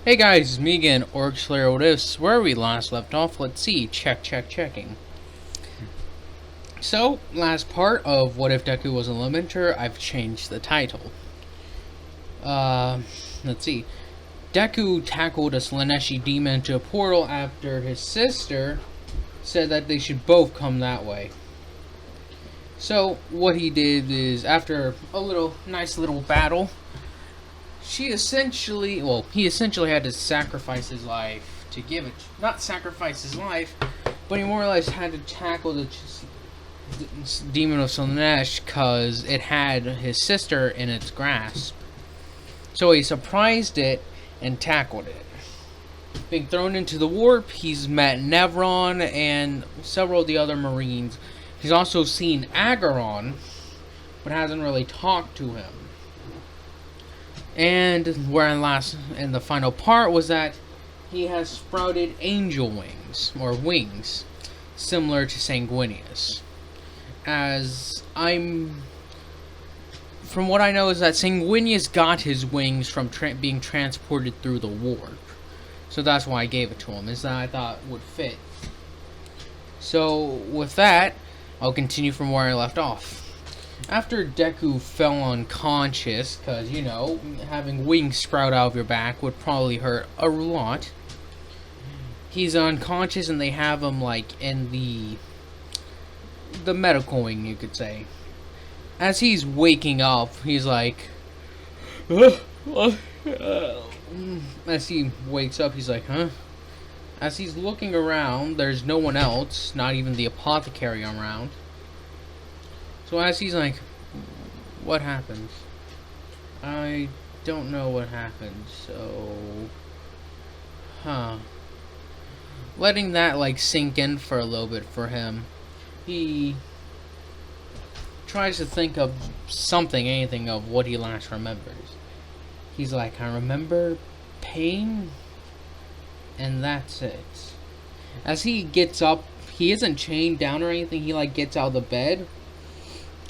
Hey guys, it's me again, Orc Slayer. What ifs? Where we last left off? Let's see. Checking. So, last part of What If Deku Was a Lamenter, I've changed the title. Let's see. Deku tackled a Slaneshi demon into a portal after his sister said that they should both come that way. So, what he did is, after a nice little battle, he essentially had to sacrifice his life to give it. Not sacrifice his life, but he more or less had to tackle the demon of Slanesh because it had his sister in its grasp. So he surprised it and tackled it. Being thrown into the warp, he's met Nevron and several of the other Marines. He's also seen Agaron, but hasn't really talked to him. And the final part was that he has sprouted angel wings, or wings, similar to Sanguinius. From what I know is that Sanguinius got his wings from being transported through the warp. So that's why I gave it to him, is that I thought would fit. So with that, I'll continue from where I left off. After Deku fell unconscious, because, having wings sprout out of your back would probably hurt a lot. He's unconscious and they have him, in the medical wing, you could say. As he's waking up, he's like... As he wakes up, he's like, huh? As he's looking around, there's no one else, not even the apothecary around. So as he's like, what happens? I don't know what happened, so... Letting that, sink in for a little bit for him. He tries to think of anything of what he last remembers. He's like, I remember pain, and that's it. As he gets up, he isn't chained down or anything, he, gets out of the bed.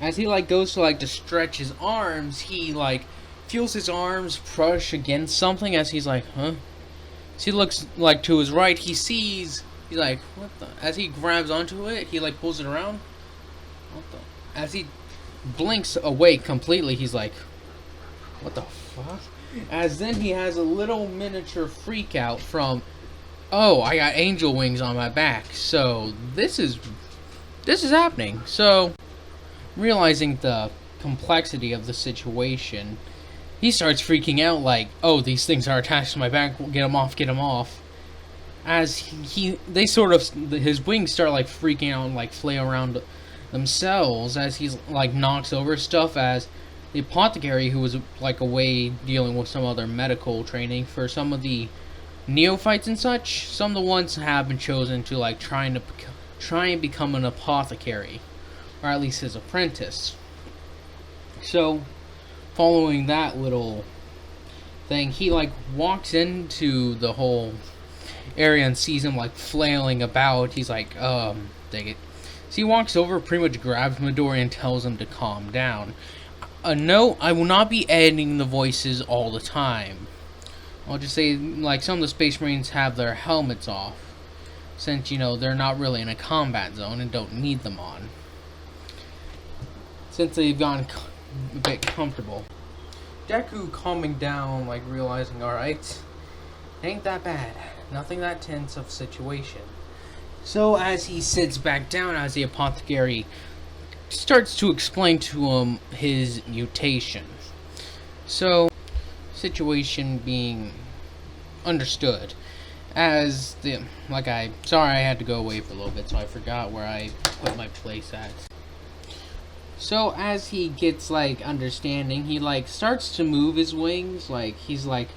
As he, goes to stretch his arms, he, feels his arms brush against something as he's like, huh? As he looks, to his right, he's like, what the? As he grabs onto it, he, pulls it around. What the? As he blinks away completely, he's like, what the fuck? As then he has a little miniature freak out from, oh, I got angel wings on my back. So, this is happening. So... realizing the complexity of the situation, he starts freaking out like, oh, these things are attached to my back, get them off. As his wings start freaking out and flail around themselves as he's knocks over stuff, as the apothecary, who was away dealing with some other medical training for some of the neophytes and such, some of the ones have been chosen to try and become an apothecary. Or at least his apprentice. So, following that little thing, he walks into the whole area and sees him flailing about. He's like, dang it. So he walks over, pretty much grabs Midori and tells him to calm down. No, I will not be editing the voices all the time. I'll just say, some of the Space Marines have their helmets off, since, they're not really in a combat zone and don't need them on. Since they've gotten a bit comfortable. Deku calming down, realizing, alright, ain't that bad. Nothing that tense of situation. So as he sits back down, as the apothecary starts to explain to him his mutation. So, situation being understood. As sorry, I had to go away for a little bit, so I forgot where I put my place at. So as he gets understanding, he starts to move his wings, he's alright,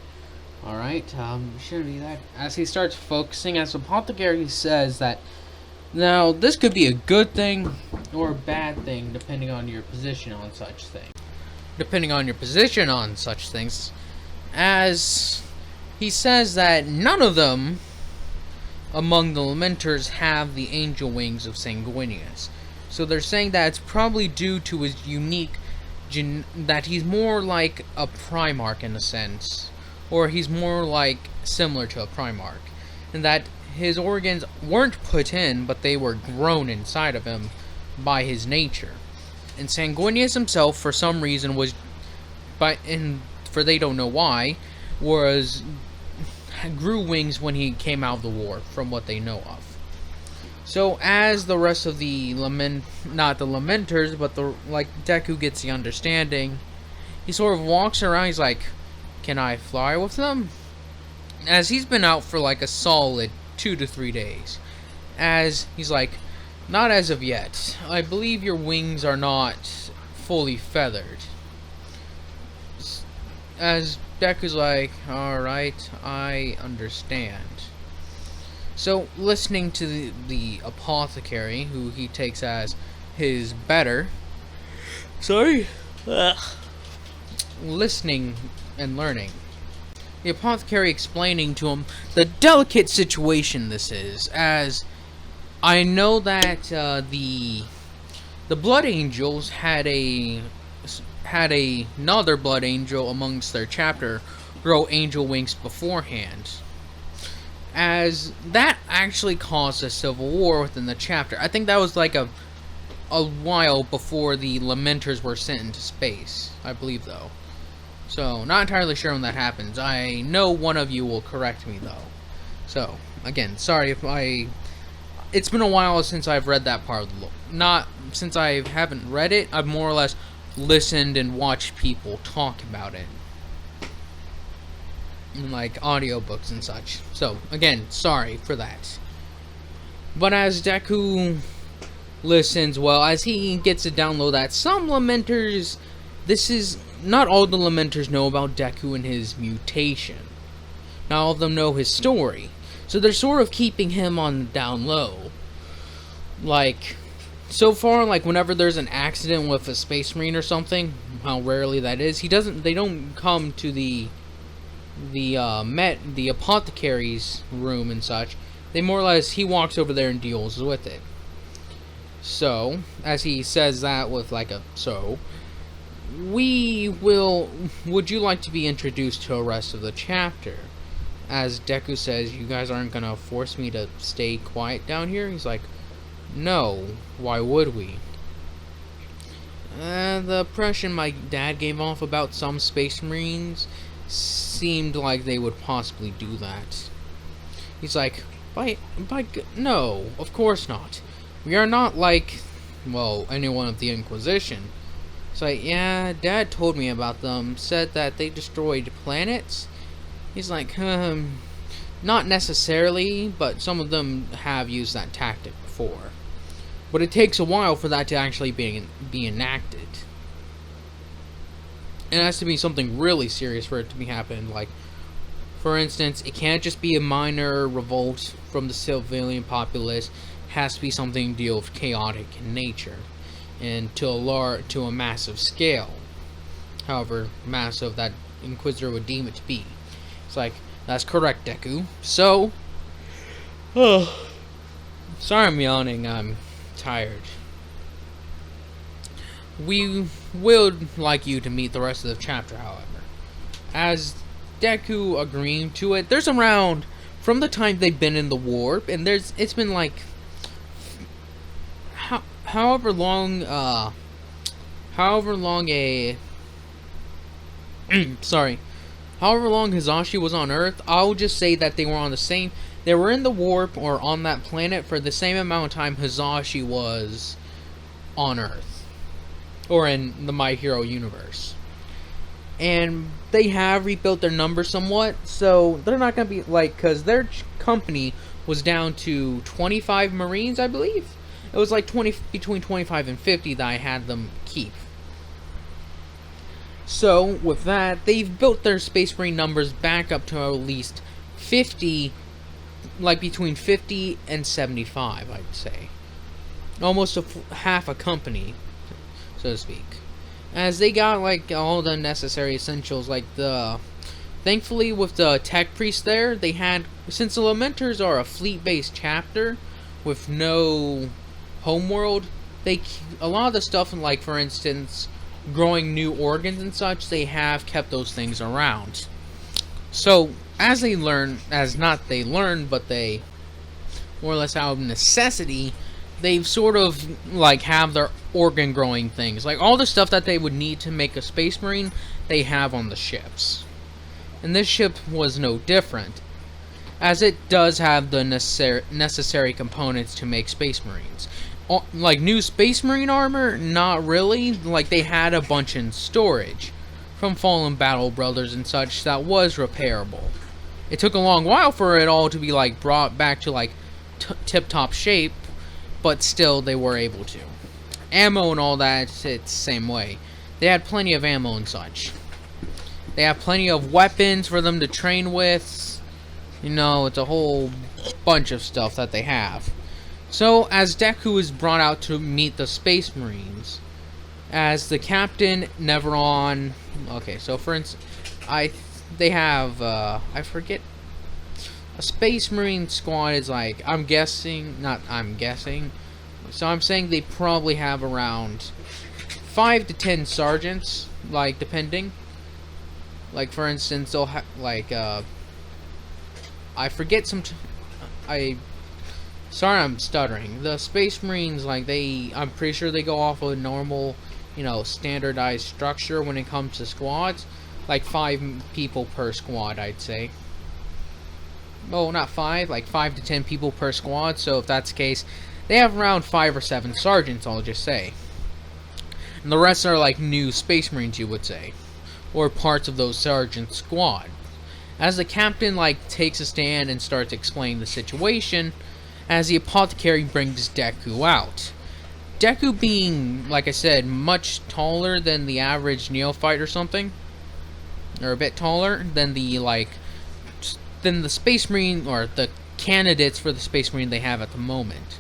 shouldn't be that. As he starts focusing, as Apothecary says that, now this could be a good thing or a bad thing depending on your position on such things. As he says that none of them among the Lamenters have the angel wings of Sanguinius. So they're saying that it's probably due to his unique that he's more like a Primarch in a sense, or he's more like similar to a Primarch, in that his organs weren't put in, but they were grown inside of him by his nature. And Sanguinius himself, for some reason, for they don't know why, grew wings when he came out of the war, from what they know of. So as the rest of the not the lamenters, but Deku gets the understanding, he sort of walks around. He's like, "Can I fly with them?" As he's been out for like a solid 2 to 3 days, as he's like, "Not as of yet. I believe your wings are not fully feathered." As Deku's like, "Alright, I understand." So, listening to the apothecary, who he takes as his better... Sorry? Ugh. Listening and learning. The apothecary explaining to him the delicate situation this is, as I know that the Blood Angels had another Blood Angel amongst their chapter grow angel wings beforehand, as that actually caused a civil war within the chapter. I think that was like a while before the Lamenters were sent into space, I believe, though. So, not entirely sure when that happens. I know one of you will correct me, though. So, again, sorry if it's been a while since I've read that part of the lore. Not since I haven't read it, I've more or less listened and watched people talk about it, in like audiobooks and such. So again, sorry for that. But as Deku listens, well, as he gets to download that some Lamenters, this is not all the Lamenters know about Deku and his mutation. Not all of them know his story, so they're sort of keeping him on the down low. Like, so far, like whenever there's an accident with a Space Marine or something, how rarely that is, they don't come to the apothecary's room and such. They more or less, he walks over there and deals with it. So, as he says that with like a would you like to be introduced to the rest of the chapter? As Deku says, you guys aren't gonna force me to stay quiet down here? He's like, no, why would we? The impression my dad gave off about some Space Marines seemed like they would possibly do that. He's like, no, of course not. We are not like, well, anyone of the Inquisition. It's like, yeah, Dad told me about them, said that they destroyed planets. He's like, not necessarily, but some of them have used that tactic before. But it takes a while for that to actually be enacted. It has to be something really serious for it to be happening. Like, for instance, it can't just be a minor revolt from the civilian populace. It has to be something to deal with chaotic in nature, and to a massive scale. However massive that Inquisitor would deem it to be. It's like, that's correct, Deku. So, sorry I'm yawning. I'm tired. We would like you to meet the rest of the chapter, however. As Deku agreeing to it, there's around, from the time they've been in the warp, and it's been like, however long Hizashi was on Earth, I'll just say that they were in the warp or on that planet for the same amount of time Hizashi was on Earth. Or in the My Hero universe. And they have rebuilt their numbers somewhat, so they're not going to be like, because their company was down to 25 Marines, I believe. It was like between 25 and 50 that I had them keep. So, with that, they've built their Space Marine numbers back up to at least 50, like between 50 and 75, I'd say. Almost half a company, so to speak. As they got like all the necessary essentials, like thankfully with the tech priest there, they had, since the Lamenters are a fleet-based chapter with no homeworld, a lot of the stuff, like for instance, growing new organs and such, they have kept those things around. So as they learn, as not they learn, but they more or less out of necessity, they've sort of like have their organ growing things, like all the stuff that they would need to make a space marine, they have on the ships. And this ship was no different, as it does have the necessary components to make space marines. Like new space marine armor, not really. Like they had a bunch in storage from fallen battle brothers and such that was repairable. It took a long while for it all to be like brought back to like tip-top shape, but still they were able to. Ammo and all that, it's the same way. They had plenty of ammo and such. They have plenty of weapons for them to train with. You know, it's a whole bunch of stuff that they have. So, as Deku is brought out to meet the Space Marines, as the captain, Neveron... Okay, so for instance, they have, I forget... A Space Marine squad is like, so I'm saying they probably have around 5 to 10 sergeants, like, depending. Like, for instance, they'll have, like, I forget sorry, I'm stuttering. The Space Marines, like, I'm pretty sure they go off a normal, standardized structure when it comes to squads. Like, 5 people per squad, I'd say. Oh, not 5, like 5 to 10 people per squad. So if that's the case, they have around 5 or 7 sergeants, I'll just say. And the rest are like new Space Marines, you would say, or parts of those sergeants' squad. As the captain like takes a stand and starts explaining the situation, as the apothecary brings Deku out. Deku being, like I said, much taller than the average neophyte or something, or a bit taller than the Space Marine, or the candidates for the Space Marine they have at the moment.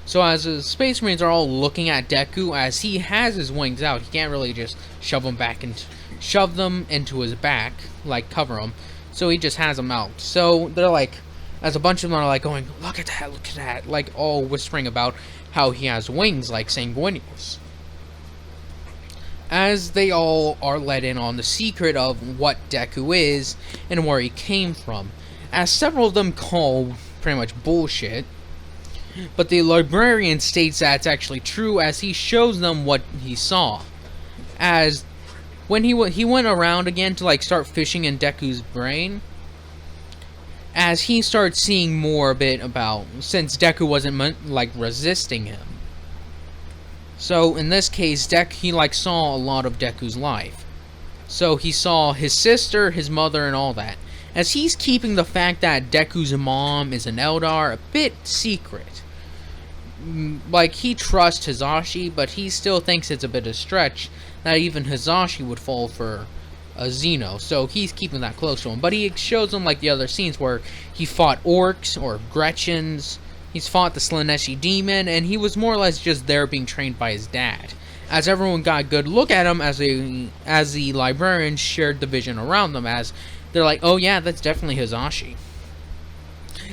So as the Space Marines are all looking at Deku, as he has his wings out, he can't really just shove them into his back, like cover him. So he just has them out. So they're like, as a bunch of them are like going, look at that, like all whispering about how he has wings like Sanguinius. As they all are let in on the secret of what Deku is and where he came from, as several of them call pretty much bullshit, but the librarian states that's actually true, as he shows them what he saw. As when he went around again to like start fishing in Deku's brain, as he started seeing more a bit about, since Deku wasn't like resisting him. So in this case, he like saw a lot of Deku's life. So he saw his sister, his mother, and all that. As he's keeping the fact that Deku's mom is an Eldar a bit secret. Like, he trusts Hizashi, but he still thinks it's a bit of a stretch that even Hizashi would fall for a Xeno. So he's keeping that close to him. But he shows him like the other scenes where he fought orcs or Gretchens. He's fought the Slaneshi demon, and he was more or less just there being trained by his dad. As everyone got a good look at him, as the librarians shared the vision around them, as they're like, oh yeah, that's definitely Hizashi.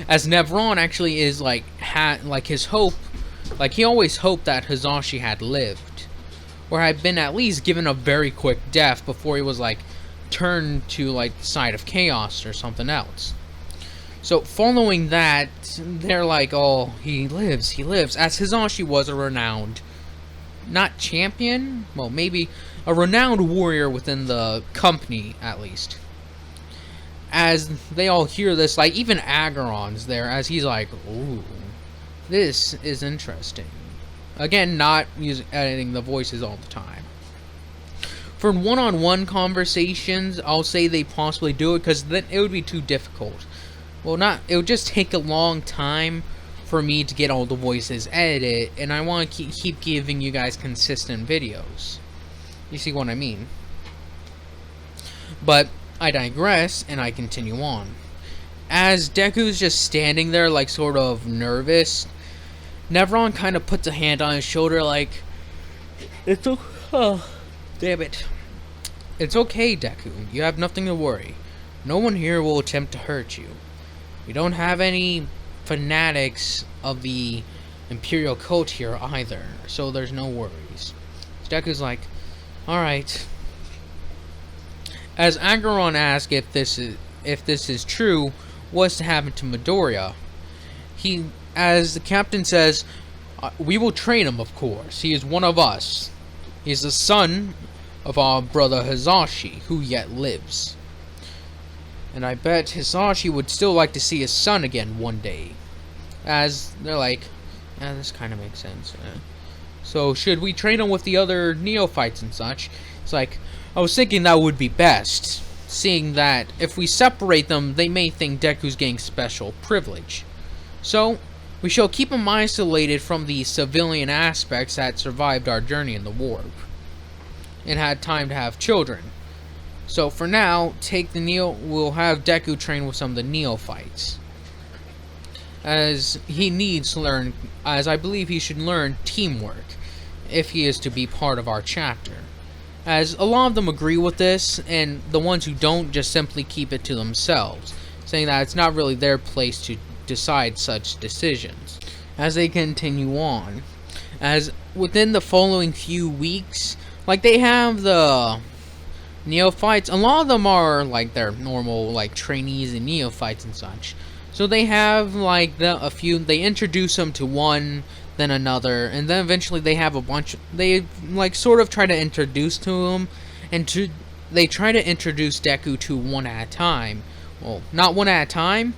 As Neveron actually is like, his hope, like he always hoped that Hizashi had lived, or had been at least given a very quick death before he was like turned to like the side of chaos or something else. So following that, they're like, oh, he lives, as Hizashi was a renowned, not champion, well, maybe a renowned warrior within the company, at least. As they all hear this, like, even Agaron's there, as he's like, ooh, this is interesting. Again, not editing the voices all the time. For one-on-one conversations, I'll say they possibly do it, because then it would be too difficult. Well, it would just take a long time for me to get all the voices edited, and I want to keep giving you guys consistent videos. You see what I mean? But I digress, and I continue on. As Deku's just standing there, like, sort of nervous, Neveron kind of puts a hand on his shoulder, like, it's okay. Oh, damn it. It's okay, Deku. You have nothing to worry. No one here will attempt to hurt you. We don't have any fanatics of the Imperial cult here either, so there's no worries. Deku's like, alright. As Agaron asks if this is, if this is true, was to happen to Midoriya. He, as the captain says, we will train him, of course. He is one of us. He is the son of our brother Hisashi, who yet lives. And I bet Hisashi would still like to see his son again one day. As they're like, this kind of makes sense. So should we train him with the other neophytes and such? It's like, I was thinking that would be best, seeing that if we separate them, they may think Deku's getting special privilege. So, we shall keep him isolated from the civilian aspects that survived our journey in the warp, and had time to have children. So for now, we'll have Deku train with some of the neophytes, as he needs to learn, as I believe he should learn teamwork, if he is to be part of our chapter. As a lot of them agree with this, and the ones who don't just simply keep it to themselves, saying that it's not really their place to decide such decisions. As they continue on, as within the following few weeks, like they have the neophytes, a lot of them are like their normal like trainees and neophytes and such. So they have like a few, they introduce them to one, then another, and then eventually they have a bunch. They like sort of try to introduce to them, and they try to introduce Deku to one at a time. Well, not one at a time,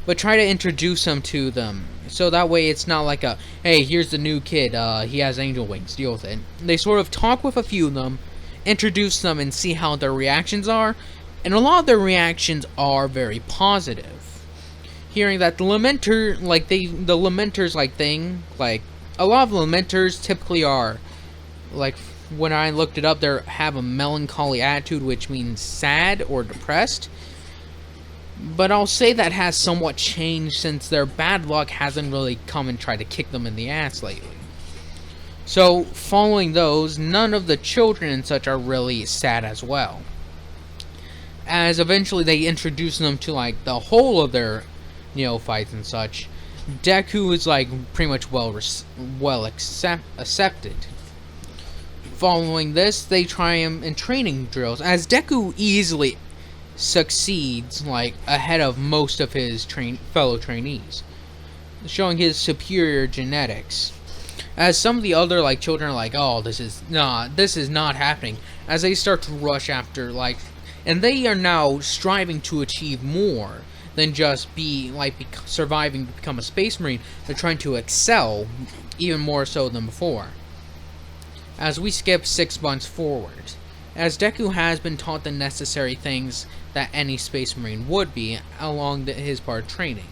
but try to introduce him to them. So that way it's not like a, hey, here's the new kid, he has angel wings, deal with it. They sort of talk with a few of them, introduce them, and see how their reactions are. And a lot of their reactions are very positive. Hearing that the lamenter, like the lamenters like thing, like a lot of lamenters typically are, like when I looked it up, they have a melancholy attitude, which means sad or depressed. But I'll say that has somewhat changed since their bad luck hasn't really come and tried to kick them in the ass lately. So, following those, none of the children and such are really sad as well. As eventually they introduce them to like the whole of their neophytes and such, Deku is like pretty much well accepted. Following this, they try him in training drills, as Deku easily succeeds like ahead of most of his fellow trainees, showing his superior genetics. As some of the other like children are like, oh, this is not happening, as they start to rush after like, and they are now striving to achieve more than just surviving to become a space marine. They're trying to excel even more so than before. As we skip 6 months forward, as Deku has been taught the necessary things that any space marine would be along his part of training.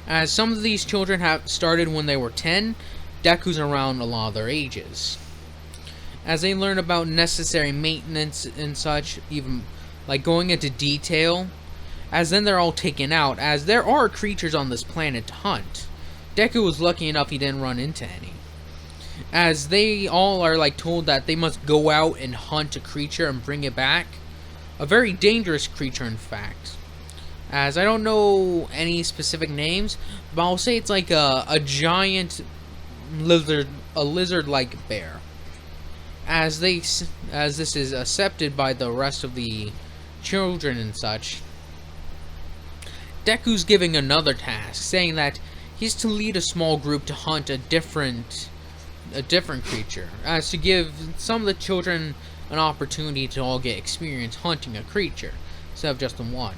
As some of these children have started when they were 10, Deku's around a lot of their ages. As they learn about necessary maintenance and such, even like going into detail, as then they're all taken out, as there are creatures on this planet to hunt. Deku was lucky enough he didn't run into any. As they all are like told that they must go out and hunt a creature and bring it back. A very dangerous creature, in fact. As I don't know any specific names, but I'll say it's like a giant lizard, a lizard-like bear. As this is accepted by the rest of the children and such, Deku's giving another task, saying that he's to lead a small group to hunt a different creature, as to give some of the children an opportunity to all get experience hunting a creature instead of just the one.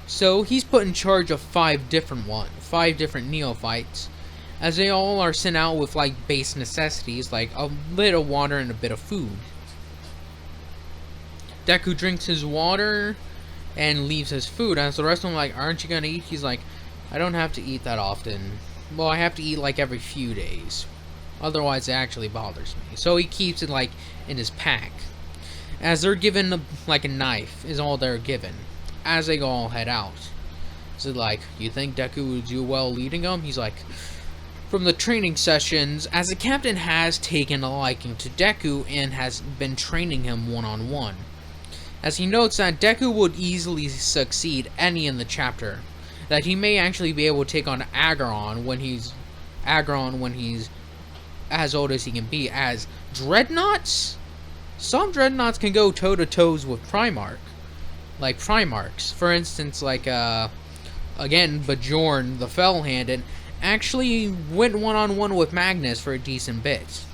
So he's put in charge of 5 different neophytes, as they all are sent out with like base necessities like a bit of water and a bit of food. Deku drinks his water and leaves his food, as the rest of them are like, aren't you gonna eat? He's like, I don't have to eat that often. Well, I have to eat like every few days. Otherwise it actually bothers me. So he keeps it like in his pack. As they're given like a knife is all they're given. As they all head out. So like, you think Deku would do well leading them? He's like, from the training sessions, as the captain has taken a liking to Deku and has been training him one-on-one. As he notes that Deku would easily succeed any in the chapter. That he may actually be able to take on Aggron when he's as old as he can be. As Dreadnoughts? Some Dreadnoughts can go toe-to-toes with Primarch. like Primarchs. For instance, like again, Bjorn the Fell-Handed actually went one-on-one with Magnus for a decent bit.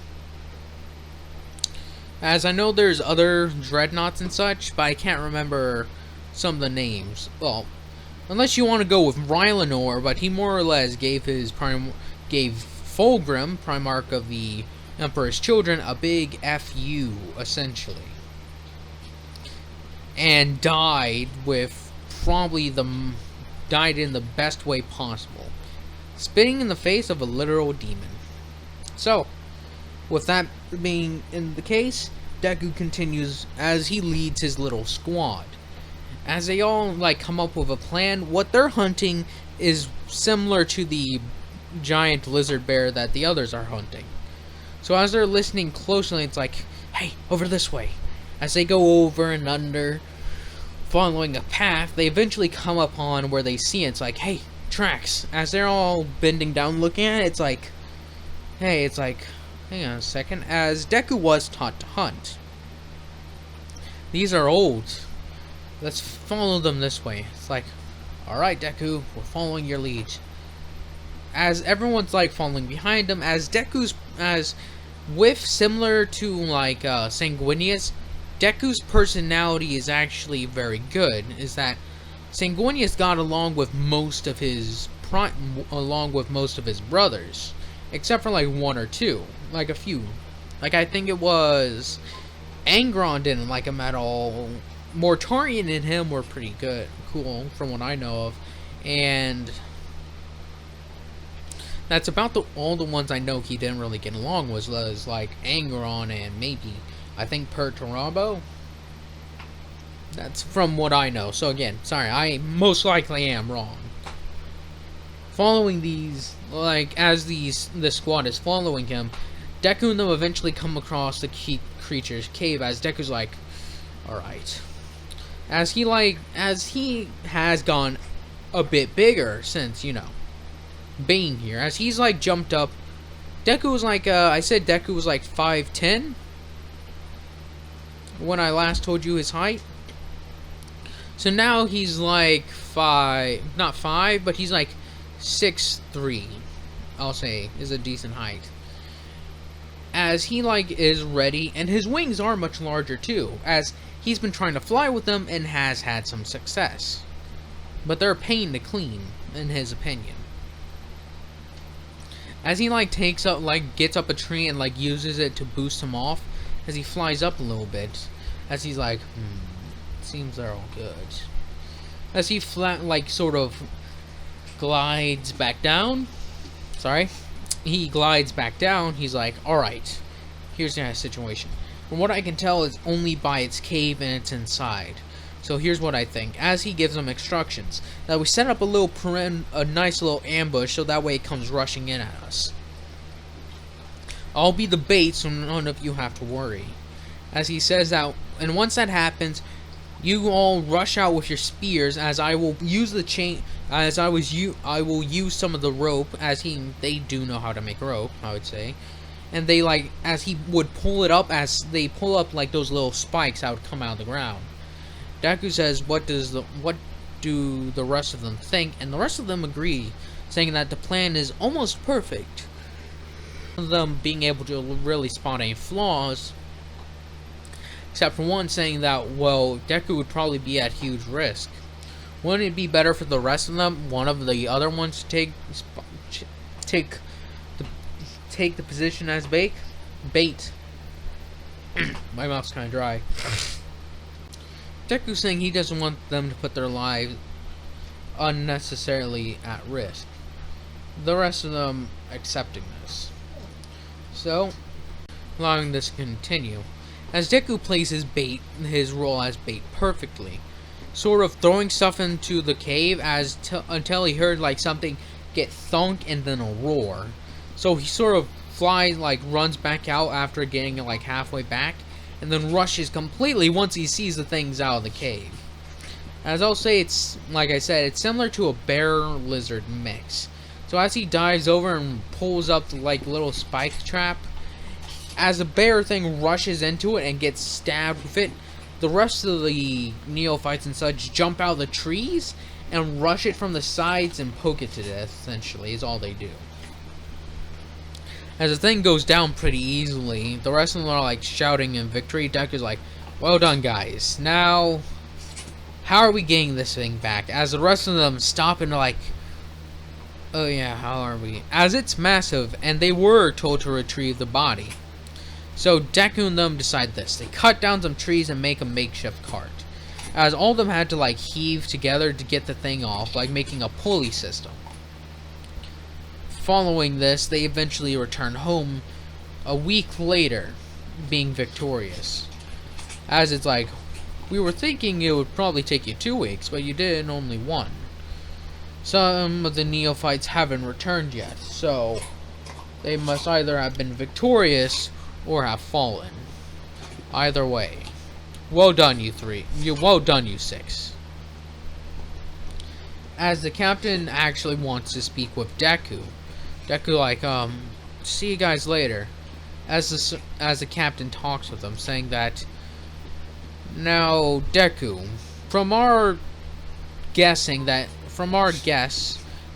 As I know there's other dreadnoughts and such, but I can't remember some of the names. Well, unless you want to go with Rylanor, but he more or less gave Fulgrim, Primarch of the Emperor's Children, a big FU, essentially. And died in the best way possible. Spitting in the face of a literal demon. So, with that being in the case, Deku continues as he leads his little squad. As they all come up with a plan, what they're hunting is similar to the giant lizard bear that the others are hunting. So as they're listening closely, it's like, hey, over this way. As they go over and under, following a path, they eventually come upon where they see it. It's like, hey, tracks. As they're all bending down looking at it, it's like, hey, hang on a second. As Deku was taught to hunt. These are old. Let's follow them this way. It's like, alright, Deku, we're following your lead. As everyone's following behind him, as similar to Sanguinius, Deku's personality is actually very good. Is that Sanguinius got along with most of his brothers, except for one or two, a few. I think it was Angron didn't like him at all. Mortarion and him were pretty cool from what I know of, and that's about all the ones I know he didn't really get along with was Angron and maybe I think Perturabo. That's from what I know. So again, sorry, I most likely am wrong. Following these, as the squad is following him, Deku and them eventually come across the creature's cave. As Deku's all right. As he has gone a bit bigger since being here. As he's jumped up, Deku was I said Deku was 5'10" when I last told you his height. So now he's not 5, but he's 6'3", I'll say, is a decent height. As he is ready, and his wings are much larger too, as he's been trying to fly with them and has had some success. But they're a pain to clean, in his opinion. As he gets up a tree and uses it to boost him off, as he flies up a little bit, as he's seems they're all good. As he sort of glides back down. He glides back down. He's alright, here's the situation. From what I can tell, it's only by its cave and its inside. So here's what I think. As he gives them instructions, that we set up a nice little ambush, so that way it comes rushing in at us. I'll be the bait, so none of you have to worry. As he says that, and once that happens, you all rush out with your spears. As I will use the chain, I will use some of the rope. They do know how to make rope, I would say. And they as he would pull it up, as they pull up those little spikes that would come out of the ground. Deku says, what do the rest of them think? And the rest of them agree, saying that the plan is almost perfect. Them being able to really spot any flaws, except for one saying that, well, Deku would probably be at huge risk. Wouldn't it be better for the rest of them, one of the other ones, to take the position as bait? My mouth's kind of dry. Deku's saying he doesn't want them to put their lives unnecessarily at risk. The rest of them accepting this. So, allowing this to continue. As Deku plays his role as bait perfectly. Sort of throwing stuff into the cave until he heard something get thunk and then a roar. So he sort of flies, runs back out after getting it halfway back, and then rushes completely once he sees the things out of the cave. As I'll say, it's, like I said, it's similar to a bear-lizard mix. So as he dives over and pulls up the little spike trap, as the bear thing rushes into it and gets stabbed with it, the rest of the neophytes and such jump out of the trees and rush it from the sides and poke it to death, essentially, is all they do. As the thing goes down pretty easily, the rest of them are like shouting in victory. Deku's like, well done, guys. Now, how are we getting this thing back? As the rest of them stop and are like, oh yeah, how are we? As it's massive, and they were told to retrieve the body. So Deku and them decide this. They cut down some trees and make a makeshift cart. As all of them had to like heave together to get the thing off, like making a pulley system. Following this, they eventually returned home a week later, being victorious. As it's like, we were thinking it would probably take you 2 weeks, but you did in only 1. Some of the neophytes haven't returned yet, so they must either have been victorious or have fallen. Either way, well done, you 3. Well done, you 6. As the captain actually wants to speak with Deku, like, see you guys later. As the captain talks with them, saying that, now, Deku, from our guess,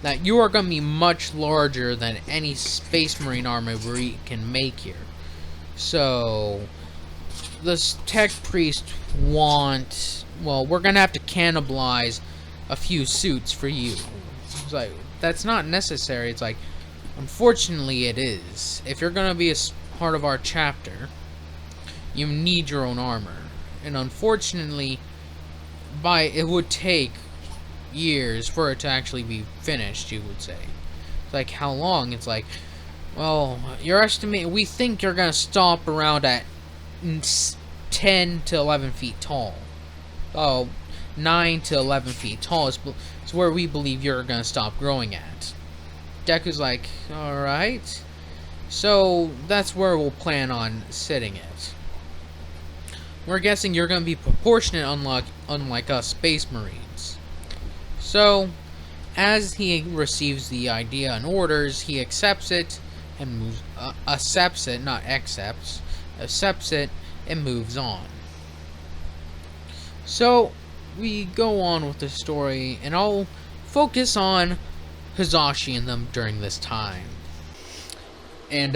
that you are going to be much larger than any Space Marine armor we can make here. So, the tech priest well, we're going to have to cannibalize a few suits for you. It's like, that's not necessary. It's like, unfortunately it is. If you're going to be a part of our chapter, you need your own armor. And unfortunately, it would take years for it to actually be finished, you would say. It's like, how long? It's like, well, we think you're going to stop around at 10 to 11 feet tall. Oh, 9 to 11 feet tall is where we believe you're going to stop growing at. Deku's like, alright. So, that's where we'll plan on sitting it. We're guessing you're going to be proportionate, unlike us Space Marines. So, as he receives the idea and orders, he accepts it and moves. Accepts it and moves on. So, we go on with the story, and I'll focus on Hizashi and them during this time. And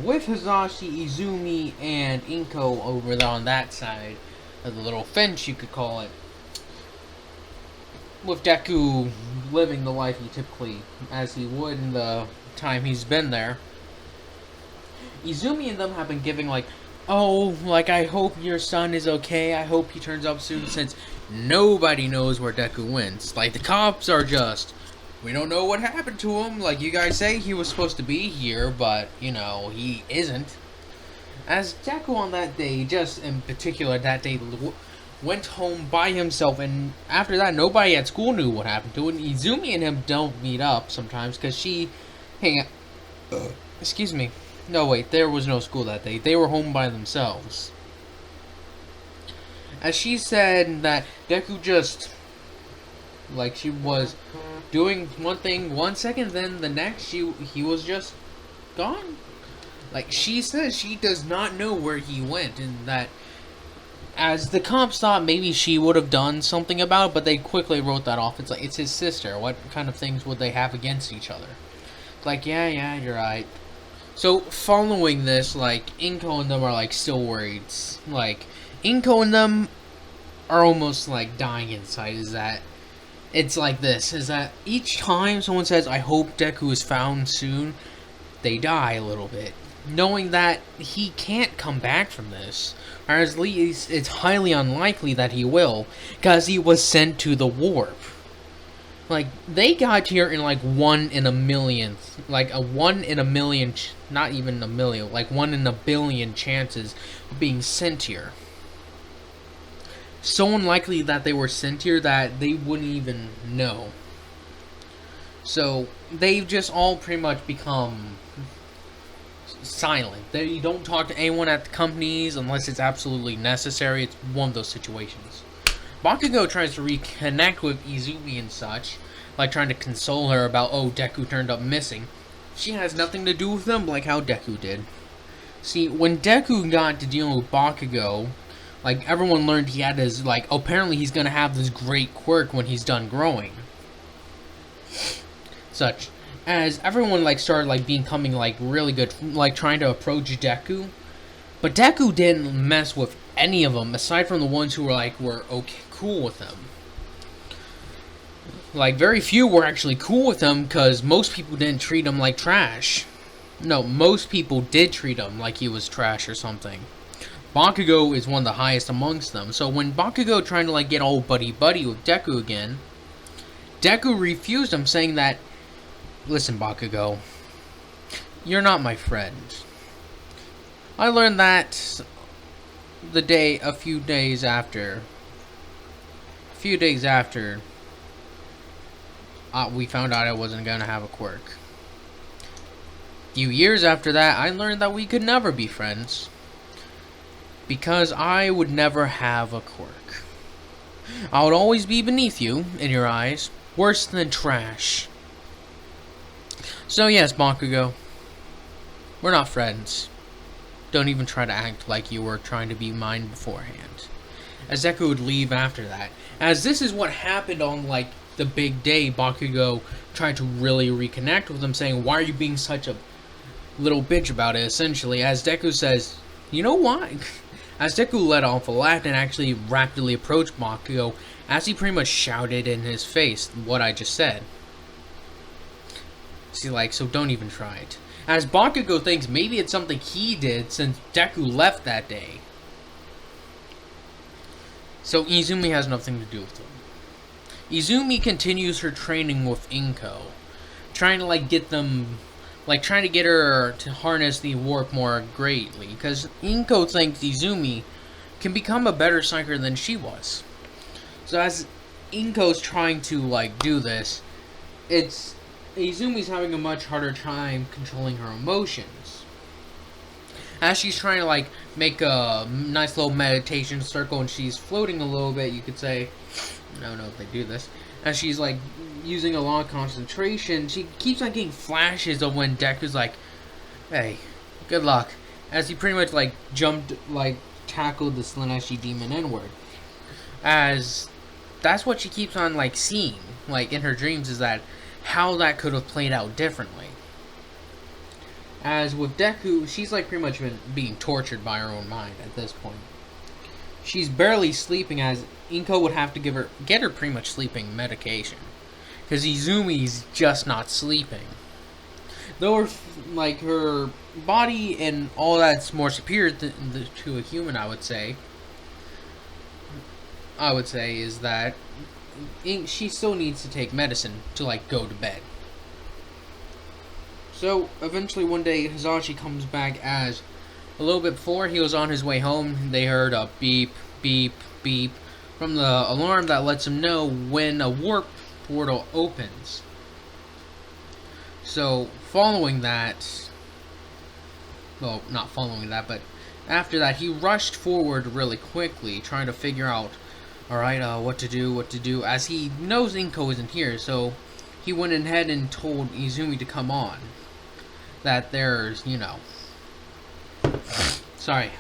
with Hizashi, Izumi, and Inko over there on that side of the little fence, you could call it, with Deku living the life he typically, as he would in the time he's been there, Izumi and them have been giving like, oh, like, I hope your son is okay, I hope he turns up soon, since nobody knows where Deku went. Like, the cops are just, we don't know what happened to him. Like, you guys say he was supposed to be here, but, you know, he isn't. As Deku on that day, just in particular that day, went home by himself, and after that, nobody at school knew what happened to him. Izumi and him don't meet up sometimes, because she, excuse me. No, wait, there was no school that day. They were home by themselves. As she said that Deku just, like, she was doing one thing 1 second, then the next he was just gone. Like, she says she does not know where he went, and that as the cops thought maybe she would have done something about it, but they quickly wrote that off. It's like, it's his sister. What kind of things would they have against each other? It's like, yeah, you're right. So, following this, like, Inko and them are, like, still worried. Like, Inko and them are almost, like, dying inside. It's like this, is that each time someone says, I hope Deku is found soon, they die a little bit. Knowing that he can't come back from this. Or at least, it's highly unlikely that he will, because he was sent to the warp. Like, they got here in, like, 1 in a millionth. Like, a 1 in a million, not even a million, like 1 in a billion chances of being sent here. So unlikely that they were sent here that they wouldn't even know. So, they've just all pretty much become silent. You don't talk to anyone at the companies unless it's absolutely necessary. It's one of those situations. Bakugo tries to reconnect with Izumi and such, like trying to console her about, oh, Deku turned up missing. She has nothing to do with them, like how Deku did. See, when Deku got to dealing with Bakugo, Like, everyone learned he had his, like, apparently he's gonna have this great quirk when he's done growing. Such. As everyone, like, started, like, becoming, like, really good, like, trying to approach Deku. But Deku didn't mess with any of them, aside from the ones who were okay, cool with him. Like, very few were actually cool with him, because most people didn't treat him like trash. No, most people did treat him like he was trash or something. Bakugo is one of the highest amongst them. So when Bakugo trying to, like, get all buddy-buddy with Deku again, Deku refused him, saying that, listen, Bakugo, you're not my friend. I learned that a few days after we found out I wasn't going to have a quirk. A few years after that, I learned that we could never be friends. Because I would never have a quirk. I would always be beneath you, in your eyes. Worse than trash. So yes, Bakugo. We're not friends. Don't even try to act like you were trying to be mine beforehand. As Deku would leave after that. As this is what happened on, like, the big day, Bakugo tried to really reconnect with him, saying, why are you being such a little bitch about it, essentially. As Deku says, you know why? As Deku let off a laugh and actually rapidly approached Bakugo, as he pretty much shouted in his face what I just said. See, like, so don't even try it. As Bakugo thinks maybe it's something he did since Deku left that day. So Izumi has nothing to do with him. Izumi continues her training with Inko, trying to, like, get them, like, trying to get her to harness the warp more greatly, because Inko thinks Izumi can become a better psyker than she was. So as Inko's trying to, like, do this, Izumi's having a much harder time controlling her emotions. As she's trying to, like, make a nice little meditation circle and she's floating a little bit, you could say. I don't know if they do this. As she's, like, using a lot of concentration, she keeps on getting flashes of when Deku's like, hey, good luck. As he pretty much, like, tackled the Slaneshi demon inward. As that's what she keeps on, like, seeing, like, in her dreams, is that how that could have played out differently. As with Deku, she's, like, pretty much been being tortured by her own mind at this point. She's barely sleeping, as Inko would have to get her pretty much sleeping medication. Because Izumi's just not sleeping. Though her body and all that's more superior to a human, I would say is that she still needs to take medicine to, like, go to bed. So eventually one day Hisashi comes back, as a little bit before he was on his way home, they heard a beep, beep, beep from the alarm that lets him know when a warp portal opens. So following that, well, not following that, but after that, he rushed forward really quickly, trying to figure out, alright, what to do, as he knows Inko isn't here, so he went ahead and told Izumi to come on. That there's, sorry,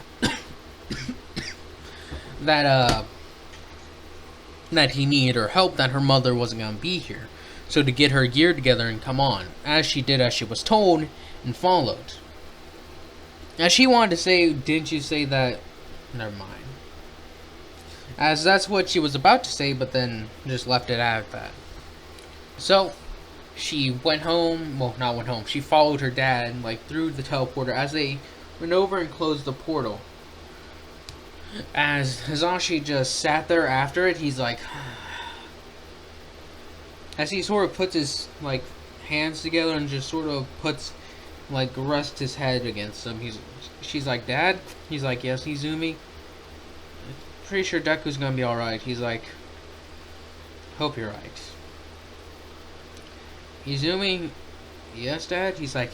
that he needed her help, that her mother wasn't going to be here. So to get her gear together and come on, as she did as she was told, and followed. As she wanted to say, didn't you say that? Never mind. As that's what she was about to say, but then just left it at that. So she went home, well, not went home, she followed her dad, like, through the teleporter as they went over and closed the portal. As Hisashi just sat there after it, he's like, as he sort of puts his, like, hands together and just sort of puts, like, rests his head against them. She's like, Dad? He's like, yes, Izumi. Pretty sure Deku's gonna be alright. He's like, hope you're right. Izumi, yes, Dad? He's like,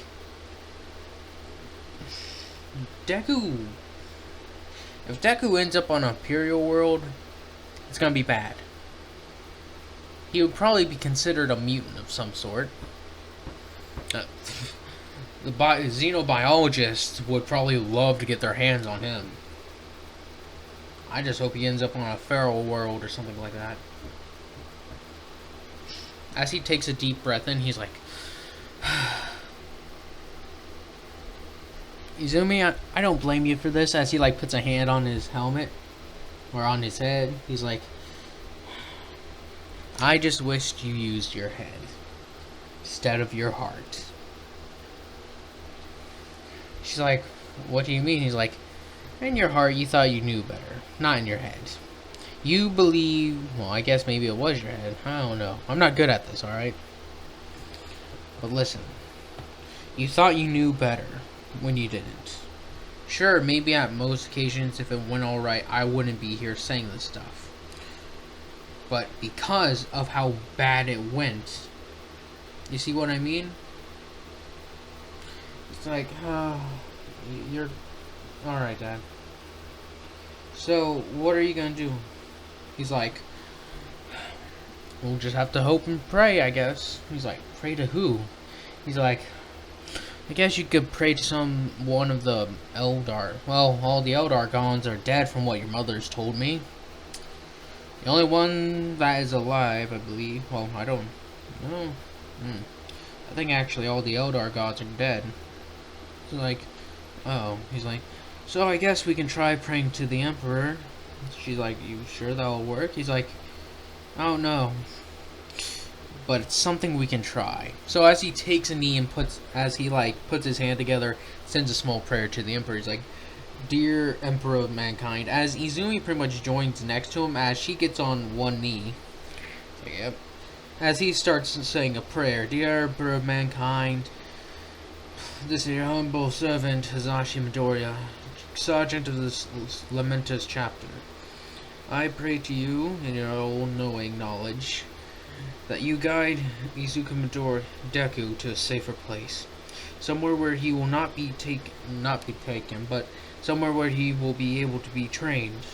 Deku. If Deku ends up on Imperial World, it's gonna be bad. He would probably be considered a mutant of some sort. The xenobiologists would probably love to get their hands on him. I just hope he ends up on a feral world or something like that. As he takes a deep breath in, he's like, Izumi, I don't blame you for this. As he like puts a hand on his helmet or on his head, he's like, I just wished you used your head instead of your heart. She's like, what do you mean? He's like, in your heart you thought you knew better, not in your head. You believe, well, I guess maybe it was your head. I don't know. I'm not good at this, alright? But listen, you thought you knew better when you didn't. Sure, maybe at most occasions if it went alright, I wouldn't be here saying this stuff. But because of how bad it went, you see what I mean? It's like, you're... Alright, Dad. So, what are you gonna do? He's like, we'll just have to hope and pray, I guess. He's like, pray to who? He's like, I guess you could pray to one of the Eldar. Well, all the Eldar gods are dead from what your mother's told me. The only one that is alive, I believe. Well, I don't know. I think actually all the Eldar gods are dead. He's like, oh. He's like, so I guess we can try praying to the Emperor. She's like, you sure that'll work? He's like, I don't know, but it's something we can try. So as he takes a knee and puts his hand together, sends a small prayer to the Emperor. He's like, dear Emperor of Mankind. As Izumi pretty much joins next to him, as she gets on one knee. So, yep. As he starts saying a prayer, dear Emperor of Mankind, this is your humble servant, Hazashi Midoriya, Sergeant of the Lamenter's chapter. I pray to you, in your all-knowing knowledge, that you guide Izuku Midori Deku to a safer place. Somewhere where he will not be taken, but somewhere where he will be able to be trained,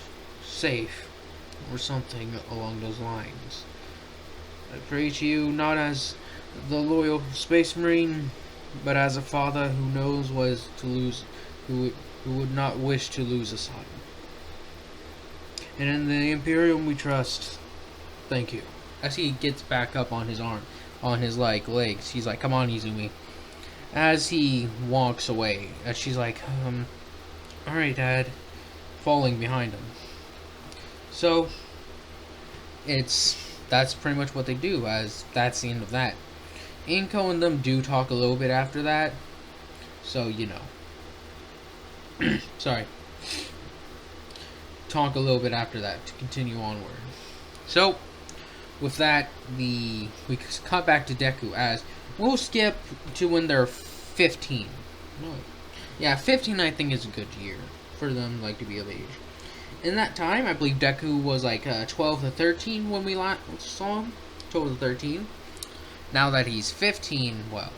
safe, or something along those lines. I pray to you not as the loyal space marine, but as a father who knows what is to lose, who would not wish to lose a son. And in the Imperium we trust. Thank you. As he gets back up on his legs, he's like, come on, Izumi. As he walks away, as she's like, alright, Dad, falling behind him. So, that's pretty much what they do, as that's the end of that. Inko and them do talk a little bit after that, so, you know. Sorry. Talk a little bit after that to continue onward. So, with that, we cut back to Deku as we'll skip to when they're 15. No, yeah, 15 I think is a good year for them, like, to be of age. In that time, I believe Deku was like 12 to 13 when we last saw him. 12 to 13. Now that he's 15, well.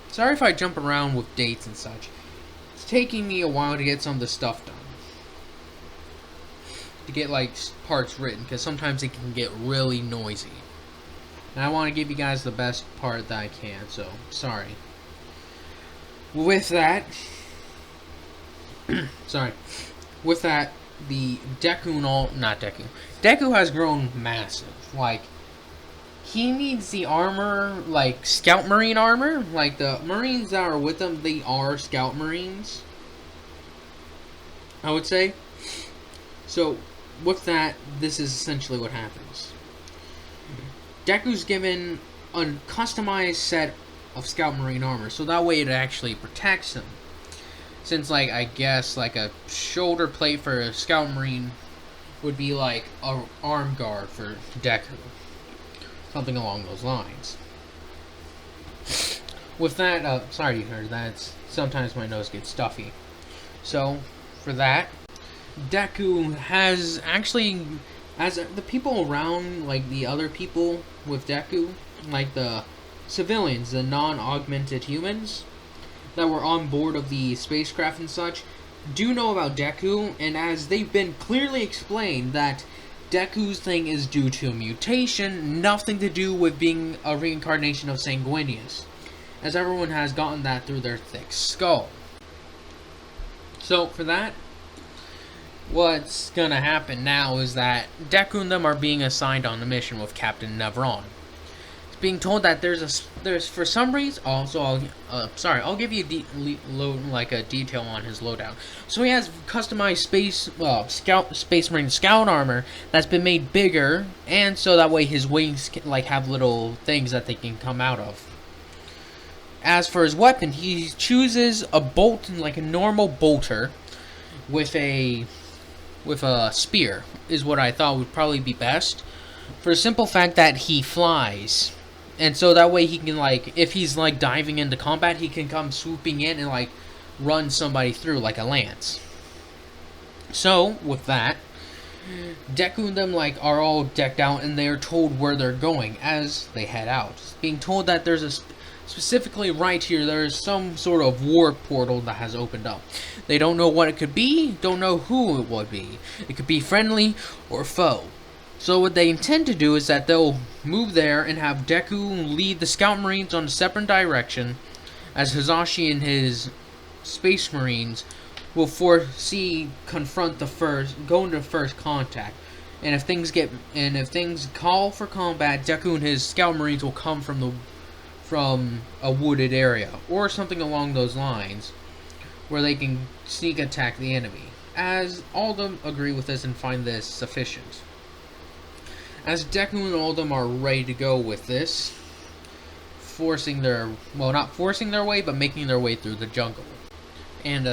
Sorry if I jump around with dates and such. It's taking me a while to get some of the stuff done. To get like parts written, because sometimes it can get really noisy. And I want to give you guys the best part that I can, so sorry. With that, with that, the Deku Deku has grown massive. Like, he needs the armor, like Scout Marine armor. Like, the Marines that are with him, they are Scout Marines, I would say. So, with that, this is essentially what happens. Deku's given a customized set of Scout Marine armor, so that way it actually protects him. Since, like, I guess, like, a shoulder plate for a Scout Marine would be like a arm guard for Deku. Something along those lines. With that, sorry you heard that. Sometimes my nose gets stuffy. So, for that, Deku has actually, as the people around, like the other people with Deku, like the civilians, the non-augmented humans that were on board of the spacecraft and such, do know about Deku, and as they've been clearly explained that Deku's thing is due to a mutation, nothing to do with being a reincarnation of Sanguinius, as everyone has gotten that through their thick skull. So for that, what's gonna happen now is that Deku and them are being assigned on a mission with Captain Nevron. It's being told that there's for some reason. Also, I'll give you a detail on his loadout. So he has customized Space Marine scout armor that's been made bigger, and so that way his wings can, have little things that they can come out of. As for his weapon, he chooses a bolt, like a normal bolter, with a spear, is what I thought would probably be best, for the simple fact that he flies, and so that way he can, if he's diving into combat, he can come swooping in and run somebody through like a lance. So with that, Deku and them are all decked out, and they are told where they're going as they head out. It's being told that there's a specifically right here, there is some sort of war portal that has opened up. They don't know what it could be, don't know who it would be. It could be friendly or foe. So what they intend to do is that they'll move there and have Deku lead the Scout Marines on a separate direction, as Hizashi and his Space Marines will confront go into first contact. And if things call for combat, Deku and his Scout Marines will come from a wooded area or something along those lines, where they can sneak attack the enemy, as all of them agree with this and find this sufficient. As Deku and all of them are ready to go with this, not forcing their way, but making their way through the jungle. And,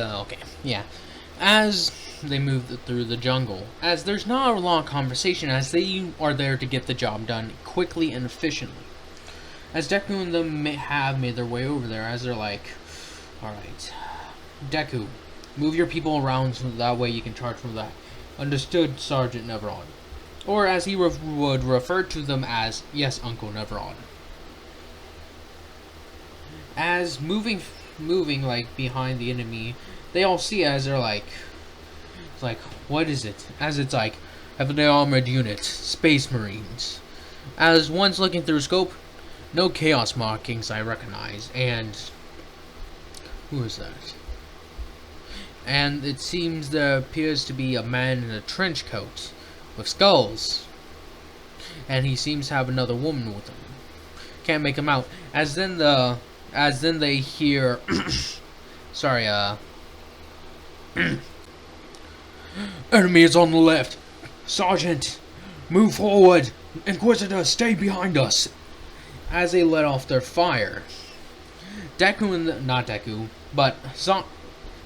as they move through the jungle, as there's not a long conversation, as they are there to get the job done quickly and efficiently. As Deku and them have made their way over there, as they're alright, Deku, move your people around so that way you can charge from that. Understood, Sergeant Nevron. Or as he would refer to them as, yes, Uncle Nevron. As moving behind the enemy, they all see it as they're what is it? As it's heavily armored units, Space Marines. As one's looking through scope, no chaos markings I recognize, and who is that? And it seems there appears to be a man in a trench coat with skulls, and he seems to have another woman with him. Can't make him out. As then they hear, enemy is on the left. Sergeant, move forward. Inquisitor, stay behind us. As they let off their fire, Nevron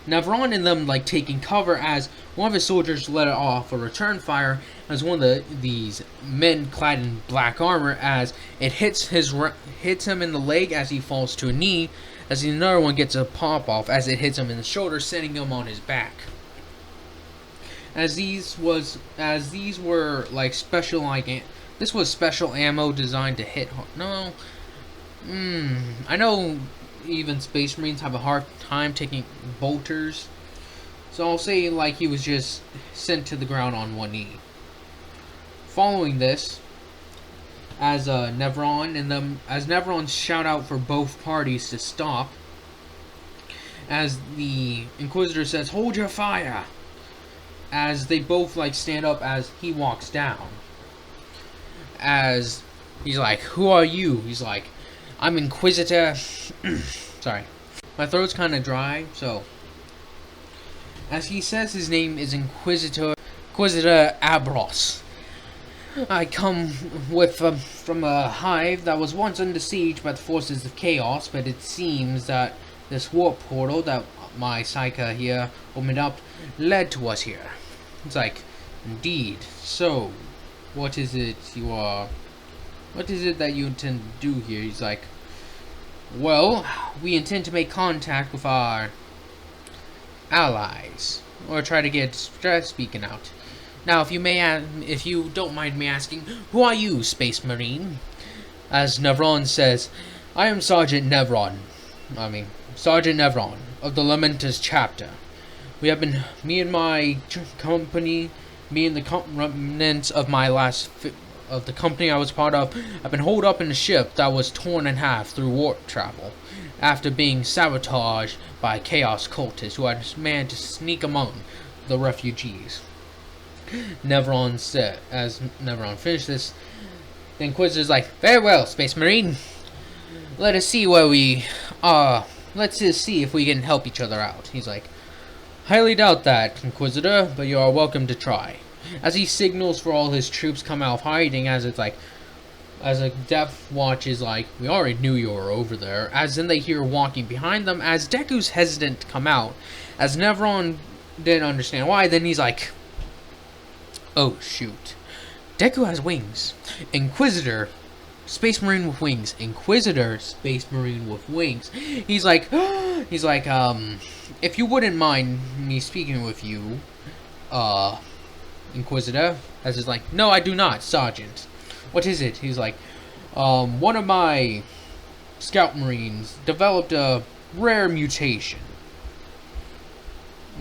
and them taking cover, as one of his soldiers let off a return fire as one of these men clad in black armor, as it hits him in the leg as he falls to a knee, as another one gets a pop off as it hits him in the shoulder, sending him on his back. This was special ammo designed to hit hard. No. I know even Space Marines have a hard time taking bolters. So I'll say he was just sent to the ground on one knee. Following this, as Nevron shout out for both parties to stop, as the Inquisitor says, "Hold your fire," as they both stand up as he walks down. As he's "Who are you?" He's "I'm Inquisitor." Sorry, my throat's kind of dry, so. As he says, his name is Inquisitor Abros. I come from a hive that was once under siege by the forces of chaos, but it seems that this warp portal that my Psyche here opened up led to us here. It's indeed. So, what is it that you intend to do here? He's well, we intend to make contact with our allies, or try speaking out. Now, if you don't mind me asking, who are you, Space Marine? As Nevron says, I am Sergeant Nevron of the Lamenters chapter. Me and the remnants of the company I was part of, have been holed up in a ship that was torn in half through warp travel. after being sabotaged by chaos cultists who had managed to sneak among the refugees. Nevron said, as Nevron finished this, the Inquisitor's like, "Very well, Space Marine. Let us see where we let's just see if we can help each other out." He's like, "Highly doubt that, Inquisitor, but you are welcome to try." As he signals for all his troops come out of hiding, as a Death Watch is like, "We already knew you were over there." As then they hear walking behind them, as Deku's hesitant to come out, as Nevron didn't understand why, then he's like, "Oh shoot. Deku has wings. Inquisitor, Space Marine with wings. Inquisitor, Space Marine with wings." He's like, "If you wouldn't mind me speaking with you, Inquisitor." As he's like, "No, I do not, Sergeant." "What is it?" He's like, "One of my Scout Marines developed a rare mutation."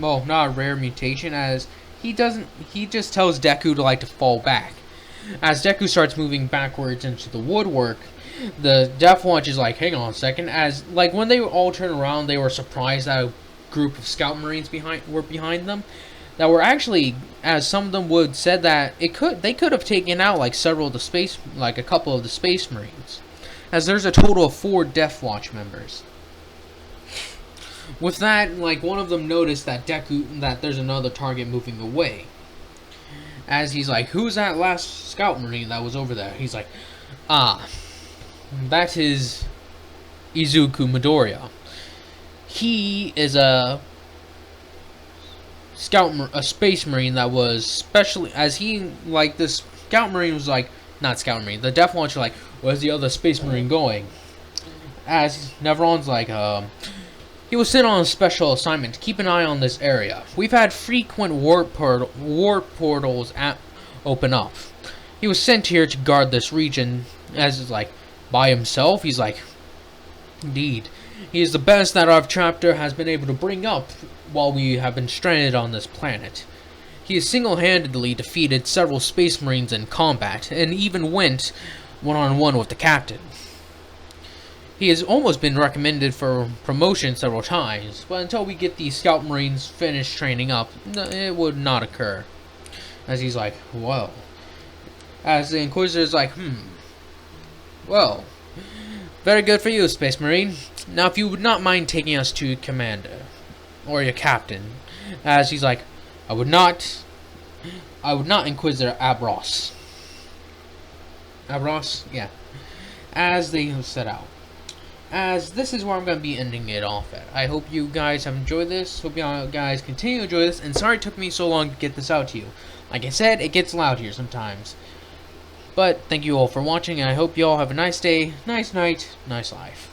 Well, not a rare mutation, as he just tells Deku to fall back. As Deku starts moving backwards into the woodwork, the Death Watch is like, "Hang on a second." As when they all turn around, they were surprised that a group of Scout Marines were behind them. That were actually, as some of them would said, that they could have taken out a couple of the Space Marines, as there's a total of 4 Death Watch members. With that, one of them noticed that there's another target moving away. As he's like, "Who's that last Scout Marine that was over there?" He's like, "That is Izuku Midoriya. He is a Space Marine that was specially, as this Scout Marine was not Scout Marine. The Death Watch are where's the other Space Marine going?" As Nevron's like, "He was sent on a special assignment to keep an eye on this area. We've had frequent warp portals open up. He was sent here to guard this region." As is by himself. He's like, "Indeed. He is the best that our chapter has been able to bring up while we have been stranded on this planet. He has single-handedly defeated several Space Marines in combat, and even went one-on-one with the captain. He has almost been recommended for promotion several times, but until we get the Scout Marines finished training up, it would not occur." As he's like, "Well." As the Inquisitor's like, "Well, very good for you, Space Marine. Now, if you would not mind taking us to Commander, or your captain." As he's like, I would not, Inquisitor Abros." Abros? Yeah. As they set out. As this is where I'm going to be ending it off at. I hope you guys have enjoyed this. Hope you guys continue to enjoy this. And sorry it took me so long to get this out to you. Like I said, it gets loud here sometimes. But thank you all for watching. And I hope you all have a nice day, nice night, nice life.